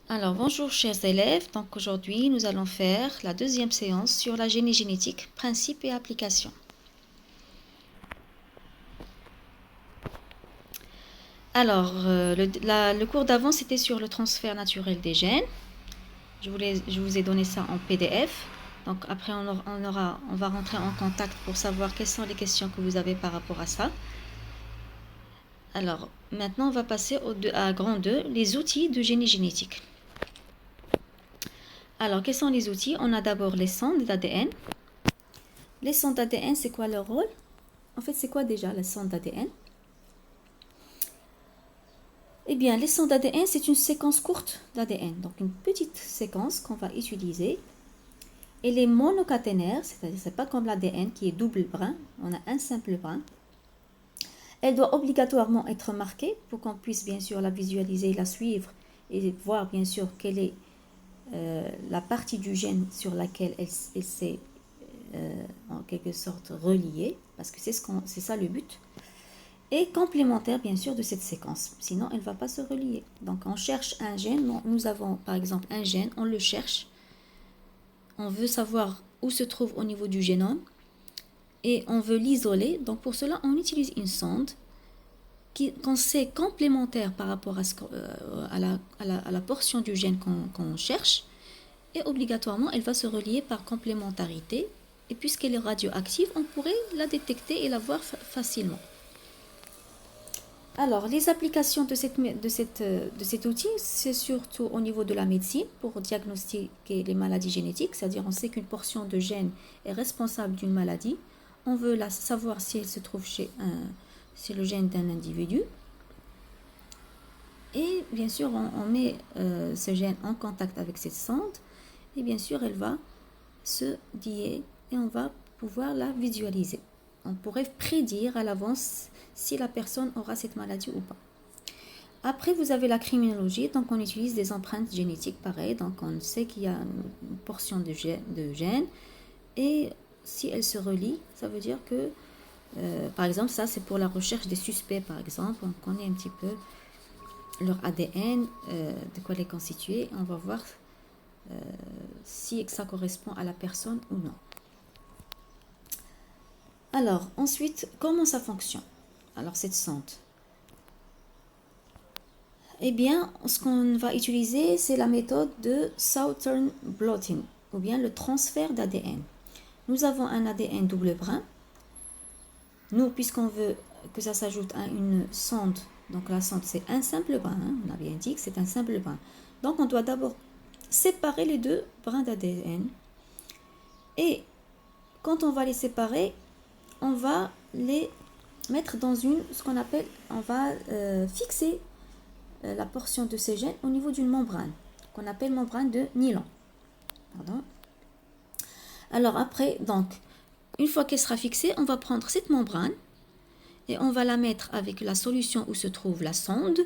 Alors bonjour chers élèves, donc aujourd'hui nous allons faire la deuxième séance sur la génie génétique, principes et applications. Alors le cours d'avant c'était sur le transfert naturel des gènes. Je vous ai donné ça en PDF. Donc après on va rentrer en contact pour savoir quelles sont les questions que vous avez par rapport à ça. Alors maintenant on va passer à grand 2, les outils de génie génétique. Alors quels sont les outils? On a d'abord les sondes d'ADN. Les sondes d'ADN, c'est quoi leur rôle? En fait, c'est quoi déjà la sonde d'ADN? Eh bien, les sondes d'ADN, c'est une séquence courte d'ADN, donc une petite séquence qu'on va utiliser. Elle est monocaténaire, c'est-à-dire c'est pas comme l'ADN qui est double brin, on a un simple brin. Elle doit obligatoirement être marquée pour qu'on puisse bien sûr la visualiser, la suivre et voir bien sûr quelle est la partie du gène sur laquelle elle s'est en quelque sorte reliée, parce que c'est ça le but. Et complémentaire bien sûr de cette séquence, sinon elle ne va pas se relier. Donc on cherche un gène, nous avons par exemple un gène, on le cherche, on veut savoir où se trouve au niveau du génome et on veut l'isoler, donc pour cela on utilise une sonde qu'on sait complémentaire par rapport à la portion du gène qu'on cherche, et obligatoirement elle va se relier par complémentarité, et puisqu'elle est radioactive, on pourrait la détecter et la voir facilement. Alors, les applications de cet outil, c'est surtout au niveau de la médecine pour diagnostiquer les maladies génétiques, c'est-à-dire on sait qu'une portion de gène est responsable d'une maladie. On veut savoir si elle se trouve chez le gène d'un individu. Et bien sûr, on met ce gène en contact avec cette sonde et bien sûr, elle va se lier et on va pouvoir la visualiser. On pourrait prédire à l'avance si la personne aura cette maladie ou pas. Après, vous avez la criminologie, donc on utilise des empreintes génétiques pareilles, donc on sait qu'il y a une portion de gènes, et si elle se relie, ça veut dire que, par exemple, ça c'est pour la recherche des suspects, par exemple, on connaît un petit peu leur ADN, de quoi elle est constituée, on va voir si ça correspond à la personne ou non. Alors, ensuite, comment ça fonctionne? Alors, cette sonde. Eh bien, ce qu'on va utiliser, c'est la méthode de Southern blotting, ou bien le transfert d'ADN. Nous avons un ADN double brin. Nous, puisqu'on veut que ça s'ajoute à une sonde, donc la sonde c'est un simple brin, hein, on a bien dit que c'est un simple brin. Donc on doit d'abord séparer les deux brins d'ADN. Et quand on va les séparer, on va les mettre dans ce qu'on appelle, on va fixer la portion de ces gènes au niveau d'une membrane, qu'on appelle membrane de nylon. Pardon. Alors après, donc, une fois qu'elle sera fixée, on va prendre cette membrane et on va la mettre avec la solution où se trouve la sonde.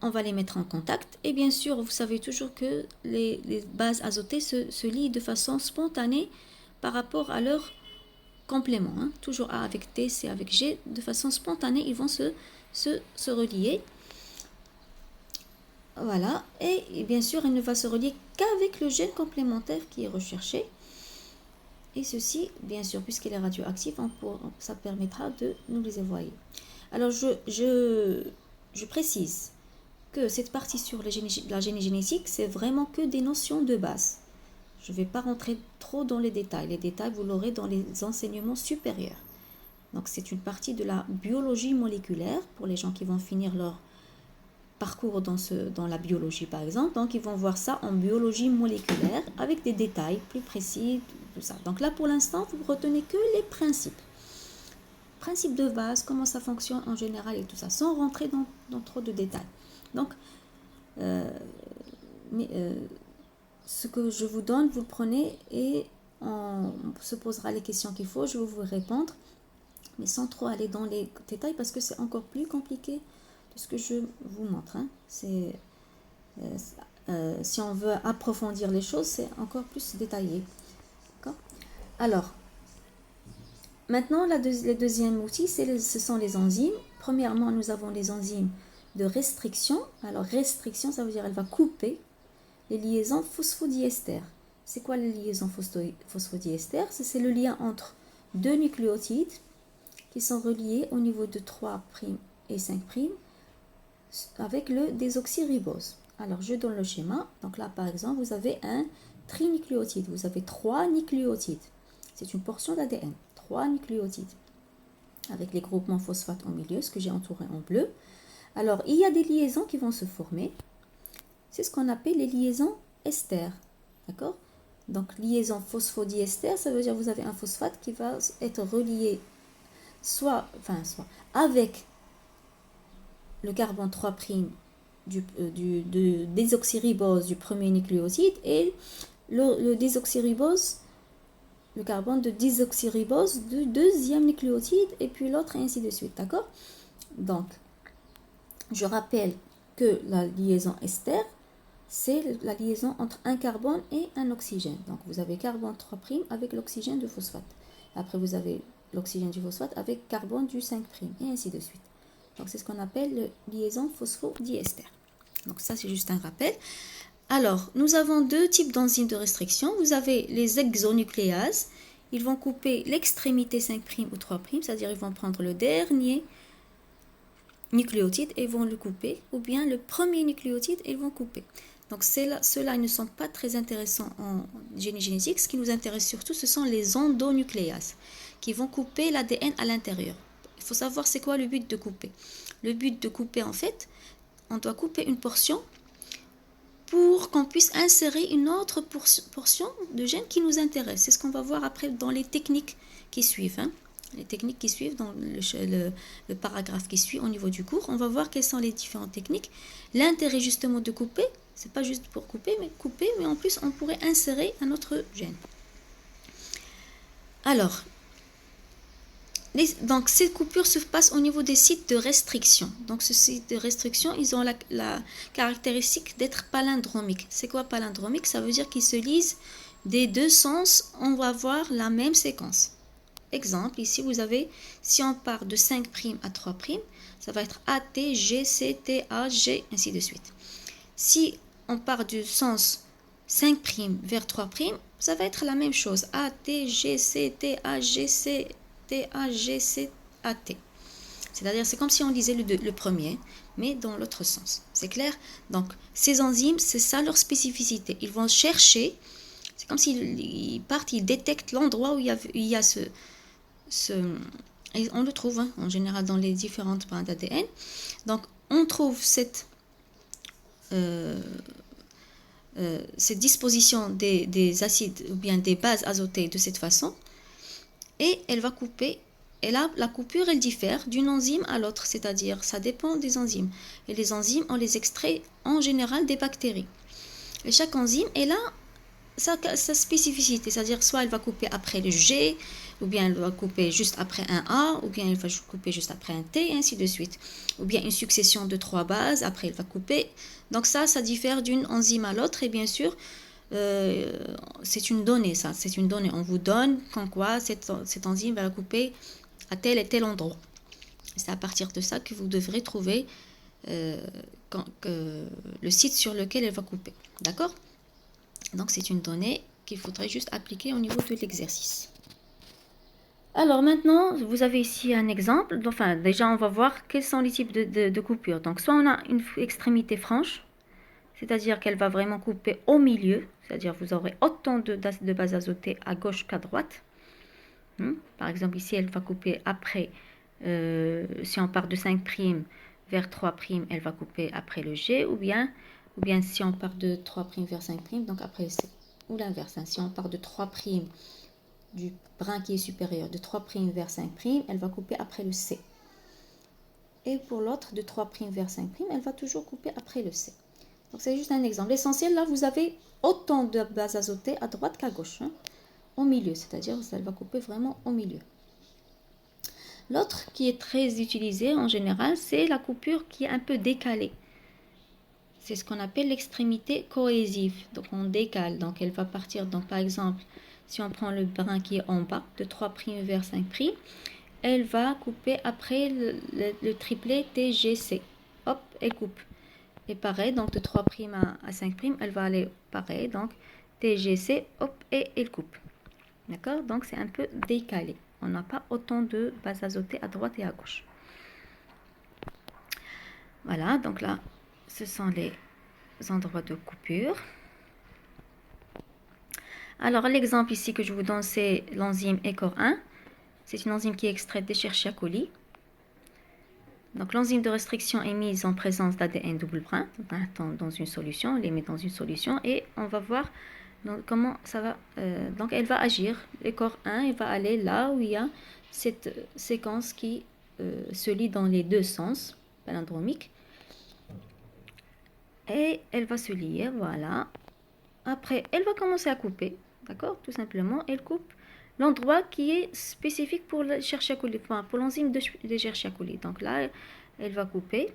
On va les mettre en contact et bien sûr, vous savez toujours que les bases azotées se lient de façon spontanée par rapport à leur complément. Hein. Toujours A avec T, C avec G, de façon spontanée, ils vont se relier. Voilà, et bien sûr, elle ne va se relier qu'avec le gène complémentaire qui est recherché. Et ceci, bien sûr, puisqu'il est radioactif, ça permettra de nous les évoyer. Alors, je précise que cette partie sur la génie génétique, c'est vraiment que des notions de base. Je ne vais pas rentrer trop dans les détails. Les détails, vous l'aurez dans les enseignements supérieurs. Donc, c'est une partie de la biologie moléculaire pour les gens qui vont finir leur parcours dans la biologie, par exemple. Donc, ils vont voir ça en biologie moléculaire avec des détails plus précis, tout ça. Donc là, pour l'instant, vous retenez que les principes. Principes de base, comment ça fonctionne en général et tout ça, sans rentrer dans trop de détails. Donc, ce que je vous donne, vous le prenez et on se posera les questions qu'il faut, je vais vous répondre, mais sans trop aller dans les détails parce que c'est encore plus compliqué de ce que je vous montre. Hein. Si on veut approfondir les choses, c'est encore plus détaillé. D'accord ? Alors, maintenant, le deuxième outil, ce sont les enzymes. Premièrement, nous avons les enzymes de restriction. Alors restriction, ça veut dire elle va couper les liaisons phosphodiester. C'est quoi les liaisons phosphodiester? C'est le lien entre deux nucléotides qui sont reliés au niveau de 3' et 5' avec le désoxyribose. Alors je donne le schéma. Donc là par exemple vous avez un trinucléotide. Vous avez 3 nucléotides. C'est une portion d'ADN. 3 nucléotides avec les groupements phosphate au milieu, ce que j'ai entouré en bleu. Alors il y a des liaisons qui vont se former. C'est ce qu'on appelle les liaisons ester. D'accord? Donc liaison phosphodiester, ça veut dire que vous avez un phosphate qui va être relié soit avec le carbone 3' de désoxyribose du premier nucléotide et le désoxyribose, le carbone de désoxyribose du deuxième nucléotide et puis l'autre et ainsi de suite. D'accord? Donc, je rappelle que la liaison ester, c'est la liaison entre un carbone et un oxygène. Donc, vous avez carbone 3' avec l'oxygène du phosphate. Après, vous avez l'oxygène du phosphate avec carbone du 5' et ainsi de suite. Donc, c'est ce qu'on appelle liaison phosphodiester. Donc, ça, c'est juste un rappel. Alors, nous avons deux types d'enzymes de restriction. Vous avez les exonucléases. Ils vont couper l'extrémité 5' ou 3', c'est-à-dire ils vont prendre le dernier nucléotide et vont le couper, ou bien le premier nucléotide et ils vont couper. Donc ceux-là ne sont pas très intéressants en génie génétique. Ce qui nous intéresse surtout, ce sont les endonucléases qui vont couper l'ADN à l'intérieur. Il faut savoir c'est quoi le but de couper. Le but de couper, en fait, on doit couper une portion pour qu'on puisse insérer une autre portion de gènes qui nous intéresse. C'est ce qu'on va voir après dans les techniques qui suivent. Les techniques qui suivent dans le paragraphe qui suit au niveau du cours. On va voir quelles sont les différentes techniques. L'intérêt justement de couper, c'est pas juste pour couper, mais en plus on pourrait insérer un autre gène. Alors, donc ces coupures se passent au niveau des sites de restriction. Donc ces sites de restriction, ils ont la caractéristique d'être palindromiques. C'est quoi palindromique? Ça veut dire qu'ils se lisent des deux sens, on va voir la même séquence. Exemple, ici vous avez, si on part de 5' à 3', ça va être A, T, G, C, T, A, G, ainsi de suite. Si on part du sens 5' vers 3', ça va être la même chose. A, T, G, C, T, A, G, C, T, A, G, C, A, T. C'est-à-dire, c'est comme si on disait le premier, mais dans l'autre sens. C'est clair? Donc, ces enzymes, c'est ça leur spécificité. Ils vont chercher, c'est comme s'ils partent, ils détectent l'endroit où il y a et on le trouve en général dans les différentes brins d'ADN. Donc, on trouve cette disposition des acides ou bien des bases azotées de cette façon. Et elle va couper. Et là, la coupure, elle diffère d'une enzyme à l'autre, c'est-à-dire, ça dépend des enzymes. Et les enzymes, on les extrait en général des bactéries. Et chaque enzyme, elle a sa spécificité, c'est-à-dire, soit elle va couper après le G, ou bien elle va couper juste après un A, ou bien elle va couper juste après un T, et ainsi de suite. Ou bien une succession de 3 bases, après elle va couper. Donc ça diffère d'une enzyme à l'autre, et bien sûr, c'est une donnée, ça, c'est une donnée. On vous donne comme quoi cette enzyme va couper à tel et tel endroit. C'est à partir de ça que vous devrez trouver le site sur lequel elle va couper. D'accord? Donc c'est une donnée qu'il faudrait juste appliquer au niveau de l'exercice. Alors maintenant, vous avez ici un exemple. Enfin, déjà on va voir quels sont les types de coupures. Donc soit on a une extrémité franche, c'est-à-dire qu'elle va vraiment couper au milieu, c'est-à-dire vous aurez autant de bases azotées à gauche qu'à droite. Par exemple, ici, elle va couper après, si on part de 5' vers 3', elle va couper après le G, ou bien si on part de 3' vers 5', donc après le C, ou l'inverse. Si on part de 3' du brin qui est supérieur, de 3' vers 5', elle va couper après le C. Et pour l'autre, de 3' vers 5', elle va toujours couper après le C. Donc c'est juste un exemple. L'essentiel, là, vous avez autant de bases azotées à droite qu'à gauche, au milieu, c'est-à-dire elle va couper vraiment au milieu. L'autre qui est très utilisé en général, c'est la coupure qui est un peu décalée. C'est ce qu'on appelle l'extrémité cohésive. Donc on décale, donc elle va partir, donc par exemple, si on prend le brin qui est en bas, de 3' vers 5', elle va couper après le triplet TGC. hop, elle coupe. Et pareil, donc de 3' à 5', elle va aller pareil. Donc TGC, hop, et elle coupe. D'accord? Donc c'est un peu décalé. On n'a pas autant de bases azotées à droite et à gauche. Voilà, donc là, ce sont les endroits de coupure. Alors l'exemple ici que je vous donne, c'est l'enzyme ECOR1. C'est une enzyme qui est extraite des Escherichia coli. Donc l'enzyme de restriction est mise en présence d'ADN double brin dans une solution. On les met dans une solution et on va voir comment ça va. Donc elle va agir. ECOR1, elle va aller là où il y a cette séquence qui se lie dans les deux sens palindromiques. Et elle va se lier, voilà. Après, elle va commencer à couper, d'accord? Tout simplement, elle coupe l'endroit qui est spécifique pour le Escherichia coli, enfin, pour l'enzyme de Escherichia coli. Donc là, elle va couper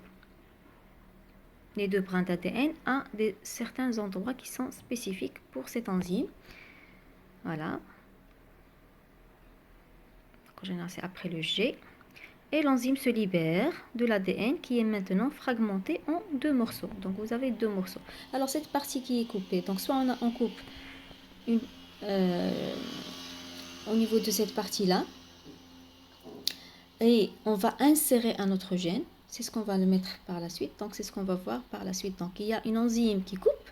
les deux brins d'ADN à certains endroits qui sont spécifiques pour cette enzyme. Voilà. Donc, en général, c'est après le G. Et l'enzyme se libère de l'ADN qui est maintenant fragmenté en deux morceaux. Donc vous avez deux morceaux. Alors cette partie qui est coupée, donc soit on coupe au niveau de cette partie-là et on va insérer un autre gène. C'est ce qu'on va le mettre par la suite. Donc c'est ce qu'on va voir par la suite. Donc il y a une enzyme qui coupe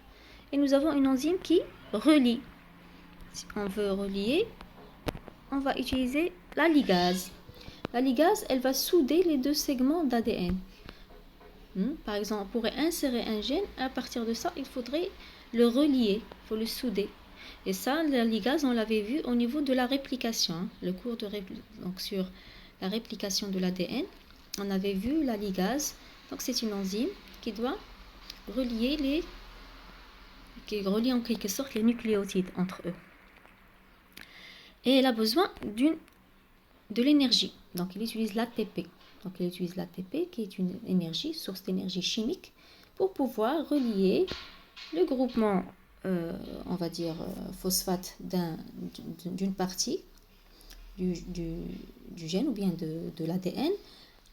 et nous avons une enzyme qui relie. Si on veut relier, on va utiliser la ligase. La ligase, elle va souder les deux segments d'ADN. Par exemple, on pourrait insérer un gène. À partir de ça, il faudrait le relier. Il faut le souder. Et ça, la ligase, on l'avait vu au niveau de la réplication. Le cours donc sur la réplication de l'ADN, on avait vu la ligase. Donc, c'est une enzyme qui doit relier qui relie en quelque sorte les nucléotides entre eux. Et elle a besoin de l'énergie. Donc, il utilise l'ATP. Donc, il utilise l'ATP qui est une énergie, source d'énergie chimique, pour pouvoir relier le groupement, on va dire, phosphate d'une partie du gène ou bien de l'ADN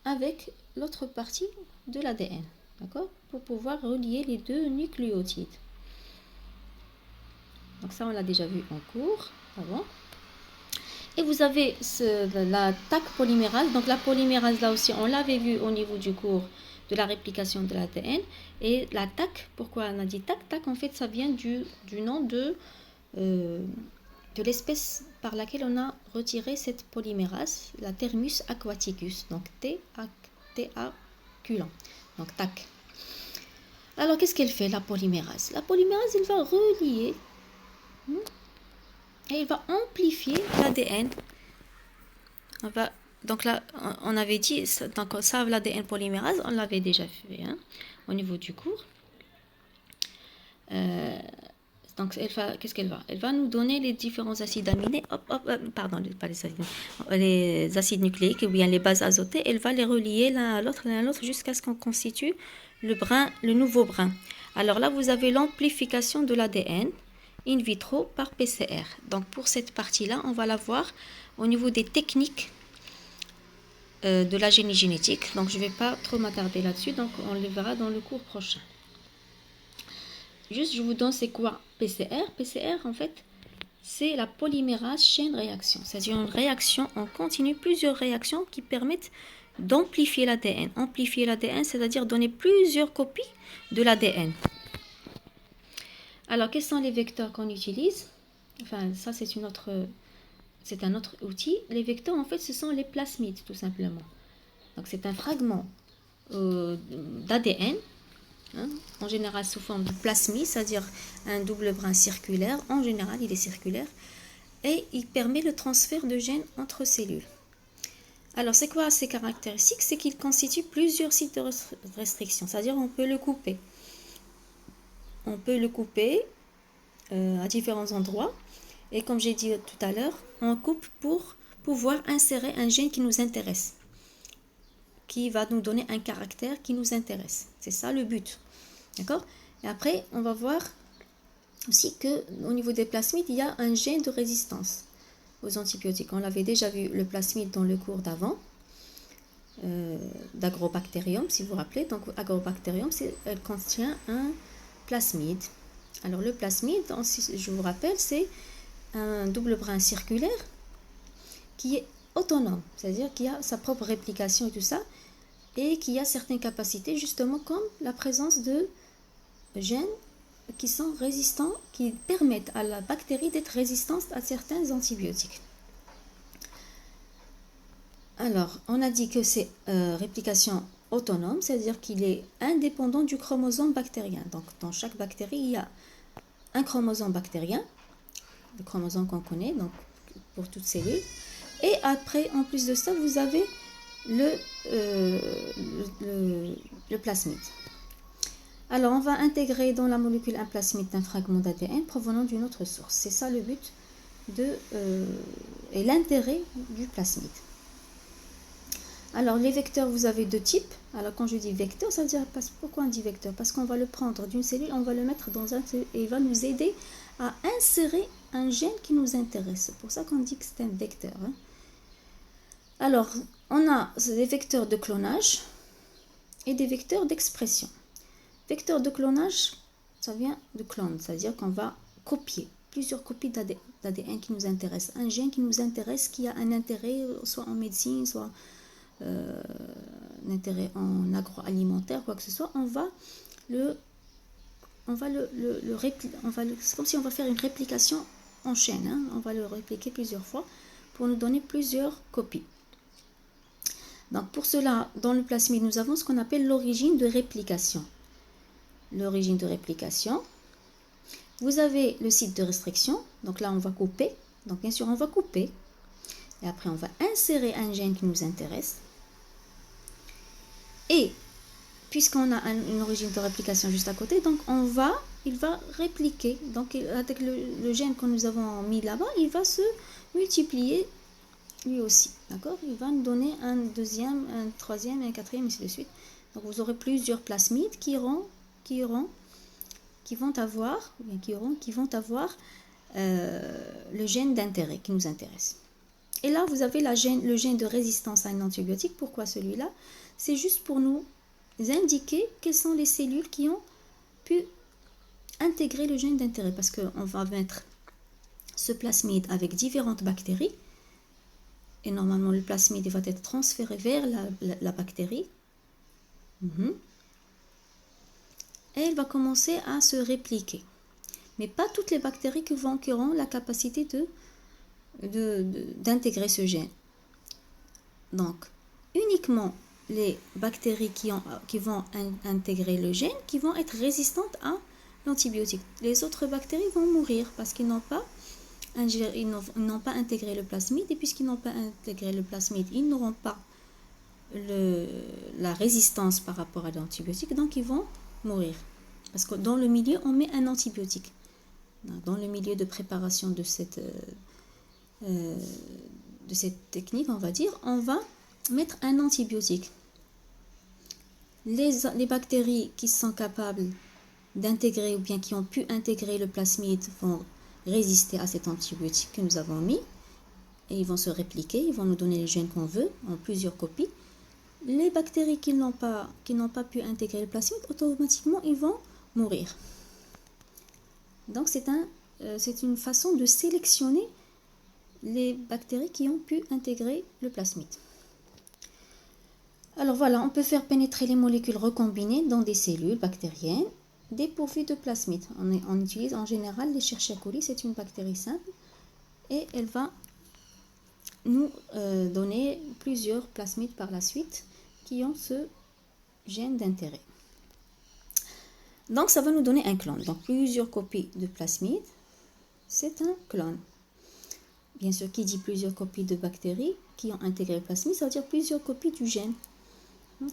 avec l'autre partie de l'ADN. D'accord? Pour pouvoir relier les deux nucléotides. Donc, ça, on l'a déjà vu en cours avant. Et vous avez la TAC polymérase. Donc la polymérase, là aussi, on l'avait vu au niveau du cours de la réplication de l'ADN. Et la TAC, pourquoi on a dit TAC? TAC, en fait, ça vient du nom de l'espèce par laquelle on a retiré cette polymérase, la Thermus aquaticus. Donc T-A-culant. Donc TAC. Alors, qu'est-ce qu'elle fait, la polymérase? La polymérase, elle va relier... Et il va amplifier l'ADN. Donc là, on avait dit, donc ça, l'ADN polymérase, on l'avait déjà fait au niveau du cours. Donc, qu'est-ce qu'elle va? Elle va nous donner les différents acides aminés, pardon, pas les acides, les acides nucléiques ou bien les bases azotées. Elle va les relier l'un à l'autre, jusqu'à ce qu'on constitue le nouveau brin. Alors là, vous avez l'amplification de l'ADN in vitro par PCR. Donc pour cette partie-là, on va la voir au niveau des techniques de la génie génétique. Donc je ne vais pas trop m'attarder là-dessus, donc on les verra dans le cours prochain. Juste, je vous donne c'est quoi PCR. PCR, en fait, c'est la polymérase chaîne réaction. C'est-à-dire une réaction en continu, plusieurs réactions qui permettent d'amplifier l'ADN. Amplifier l'ADN, c'est-à-dire donner plusieurs copies de l'ADN. Alors, quels sont les vecteurs qu'on utilise? Enfin, ça, c'est un autre outil. Les vecteurs, en fait, ce sont les plasmides, tout simplement. Donc, c'est un fragment d'ADN, en général sous forme de plasmide, c'est-à-dire un double brin circulaire. En général, il est circulaire. Et il permet le transfert de gènes entre cellules. Alors, c'est quoi ses caractéristiques? C'est qu'il constitue plusieurs sites de restriction, c'est-à-dire on peut le couper. On peut le couper à différents endroits. Et comme j'ai dit tout à l'heure, on coupe pour pouvoir insérer un gène qui nous intéresse, qui va nous donner un caractère qui nous intéresse. C'est ça le but. D'accord? Et après, on va voir aussi qu'au niveau des plasmides, il y a un gène de résistance aux antibiotiques. On l'avait déjà vu, le plasmide, dans le cours d'avant. d'Agrobacterium, si vous vous rappelez. Donc, Agrobacterium, elle contient un plasmide. Alors, le plasmide, je vous rappelle, c'est un double brin circulaire qui est autonome, c'est-à-dire qui a sa propre réplication et tout ça, et qui a certaines capacités, justement comme la présence de gènes qui sont résistants, qui permettent à la bactérie d'être résistante à certains antibiotiques. Alors, on a dit que c'est réplication autonome, c'est-à-dire qu'il est indépendant du chromosome bactérien. Donc, dans chaque bactérie, il y a un chromosome bactérien, le chromosome qu'on connaît, donc pour toutes cellules. Et après, en plus de ça, vous avez le plasmide. Alors, on va intégrer dans la molécule un plasmide d'un fragment d'ADN provenant d'une autre source. C'est ça le but et l'intérêt du plasmide. Alors, les vecteurs, vous avez deux types. Alors, quand je dis vecteur, ça veut dire, pourquoi on dit vecteur? Parce qu'on va le prendre d'une cellule, on va le mettre dans un cellule et il va nous aider à insérer un gène qui nous intéresse. C'est pour ça qu'on dit que c'est un vecteur. Alors, on a des vecteurs de clonage et des vecteurs d'expression. Vecteur de clonage, ça vient de clone, c'est-à-dire qu'on va copier plusieurs copies d'ADN qui nous intéressent. Un gène qui nous intéresse, qui a un intérêt, soit en médecine, soit un intérêt en agroalimentaire, quoi que ce soit, c'est comme si on va faire une réplication en chaîne. On va le répliquer plusieurs fois pour nous donner plusieurs copies. Donc pour cela, dans le plasmide, nous avons ce qu'on appelle l'origine de réplication. L'origine de réplication. Vous avez le site de restriction. Donc là, on va couper. Donc bien sûr, on va couper. Et après, on va insérer un gène qui nous intéresse. Et puisqu'on a une origine de réplication juste à côté, donc il va répliquer. Donc avec le gène que nous avons mis là-bas, il va se multiplier lui aussi. D'accord? Il va nous donner un deuxième, un troisième, un quatrième, et ainsi de suite. Donc vous aurez plusieurs plasmides qui vont avoir le gène d'intérêt qui nous intéresse. Et là, vous avez le gène de résistance à un antibiotique. Pourquoi celui-là? C'est juste pour nous indiquer quelles sont les cellules qui ont pu intégrer le gène d'intérêt. Parce qu'on va mettre ce plasmide avec différentes bactéries. Et normalement, le plasmide va être transféré vers la bactérie. Et elle va commencer à se répliquer. Mais pas toutes les bactéries qui auront la capacité d'intégrer ce gène. Donc, uniquement les bactéries qui vont intégrer le gène, qui vont être résistantes à l'antibiotique. Les autres bactéries vont mourir parce qu'ils n'ont pas intégré le plasmide, et puisqu'ils n'ont pas intégré le plasmide, ils n'auront pas la résistance par rapport à l'antibiotique, donc ils vont mourir. Parce que dans le milieu, on met un antibiotique. Dans le milieu de préparation de cette technique, on va dire, on va mettre un antibiotique. Les bactéries qui sont capables d'intégrer ou bien qui ont pu intégrer le plasmide vont résister à cet antibiotique que nous avons mis et ils vont se répliquer, ils vont nous donner les gènes qu'on veut en plusieurs copies. Les bactéries qui n'ont pas pu intégrer le plasmide, automatiquement ils vont mourir. Donc c'est une façon de sélectionner les bactéries qui ont pu intégrer le plasmide. Alors voilà, on peut faire pénétrer les molécules recombinées dans des cellules bactériennes dépourvues de plasmide. On utilise en général les Escherichia coli, c'est une bactérie simple et elle va nous donner plusieurs plasmides par la suite qui ont ce gène d'intérêt. Donc ça va nous donner un clone. Donc plusieurs copies de plasmide, c'est un clone. Bien sûr, qui dit plusieurs copies de bactéries qui ont intégré le plasmide, ça veut dire plusieurs copies du gène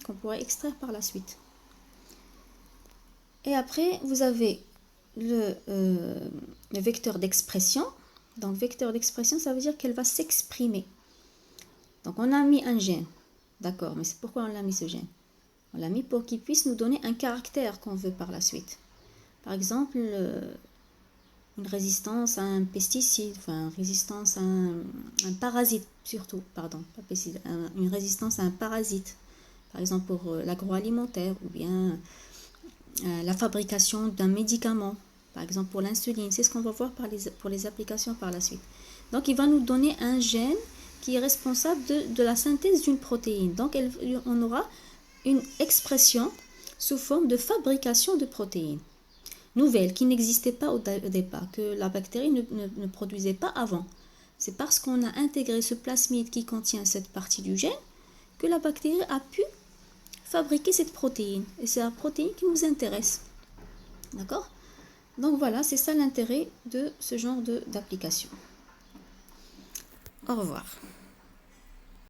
qu'on pourrait extraire par la suite. Et après, vous avez le vecteur d'expression. Donc, vecteur d'expression, ça veut dire qu'elle va s'exprimer. Donc, on a mis un gène. D'accord, mais c'est pourquoi on a mis ce gène? On l'a mis pour qu'il puisse nous donner un caractère qu'on veut par la suite. Par exemple, une résistance à un pesticide, enfin, une résistance à un parasite, surtout, pardon, pas pesticide, une résistance à un parasite, par exemple pour l'agroalimentaire, ou bien la fabrication d'un médicament, par exemple pour l'insuline. C'est ce qu'on va voir pour les applications par la suite. Donc, il va nous donner un gène qui est responsable de la synthèse d'une protéine. Donc, on aura une expression sous forme de fabrication de protéines nouvelles qui n'existaient pas au départ, que la bactérie ne produisait pas avant. C'est parce qu'on a intégré ce plasmide qui contient cette partie du gène que la bactérie a pu fabriquer cette protéine. Et c'est la protéine qui nous intéresse. D'accord? Donc voilà, c'est ça l'intérêt de ce genre d'application. Au revoir.